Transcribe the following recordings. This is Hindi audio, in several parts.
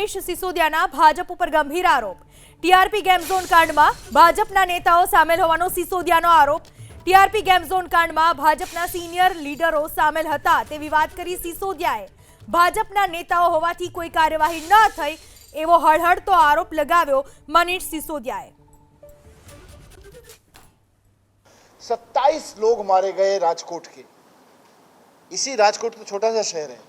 મનીષ સિસોદિયાના ભાજપ ઉપર ગંભીર આરોપ। ટીઆરપી ગેમ ઝોન કાંડમાં ભાજપના નેતાઓ સામેલ હોવાનો સિસોદિયાનો આરોપ। ટીઆરપી ગેમ ઝોન કાંડમાં ભાજપના સિનિયર લીડરો સામેલ હતા તેવી વાત કરી સિસોદિયાએ। ભાજપના નેતાઓ હોવાથી કોઈ કાર્યવાહી ન થઈ એવો હળહળતો આરોપ लगाव्यो मनीष सिसोदियाए। 27 लोग मारे गए राजकोट के। इसी राजकोट तो छोटा सा शहर है,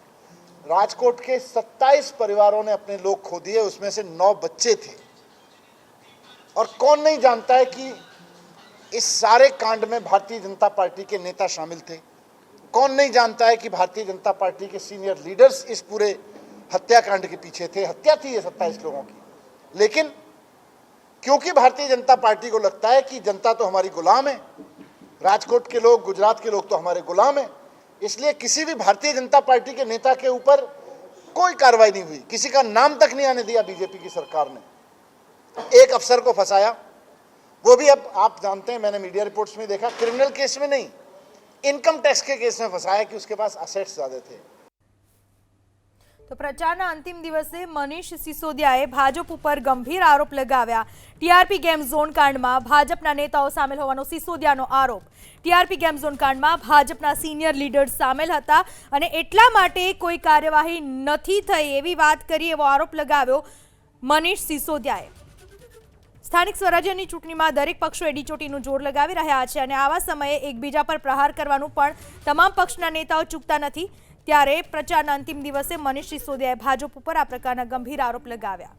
राजकोट के 27 परिवारों ने अपने लोग खो दिए, उसमें से 9 बच्चे थे। और कौन नहीं जानता है कि इस सारे कांड में भारतीय जनता पार्टी के नेता शामिल थे। कौन नहीं जानता है कि भारतीय जनता पार्टी के सीनियर लीडर्स इस पूरे हत्याकांड के पीछे थे। हत्या थी ये 27 लोगों की, लेकिन क्योंकि भारतीय जनता पार्टी को लगता है कि जनता तो हमारी गुलाम है, राजकोट के लोग, गुजरात के लोग तो हमारे गुलाम हैं, इसलिए किसी भी भारतीय जनता पार्टी के नेता के ऊपर कोई कार्रवाई नहीं हुई। किसी का नाम तक नहीं आने दिया बीजेपी की सरकार ने। एक अफसर को फंसाया, वो भी अब आप जानते हैं, मैंने मीडिया रिपोर्ट्स में देखा, क्रिमिनल केस में नहीं, इनकम टैक्स के केस में फंसाया कि उसके पास असेट्स ज्यादा थे। तो प्रचाરના अंतिम दिवसे मनीष सिसोदियाए भाजप पर गंभीर आरोप लगाव्या। टीआरपी गेम झोन कांडमां भाजपना नेताओ सामेल होવાનો सिसोदियानो आरोप। टीआरपी गेम झोन कांडमां भाजपना सीनियर लीडर्स सामेल हता અને એટલા માટે કોઈ કાર્યવાહી નથી થઈ એવી વાત કરી એવો આરોપ લગાવ્યો મનીષ સિસોદિયાએ। સ્થાનિક સ્વરાજ્યની ચૂંટણીમાં દરેક પક્ષો એડીચોટીનું જોર લગાવી રહ્યા છે અને આવા સમયે એકબીજા પર પ્રહાર કરવાનું પણ તમામ પક્ષના નેતાઓ ચૂકતા નથી। ત્યારે પ્રચારના અંતિમ દિવસે મનીષ સિસોદિયાએ ભાજપ ઉપર આ પ્રકારના ગંભીર આરોપ લગાવ્યા।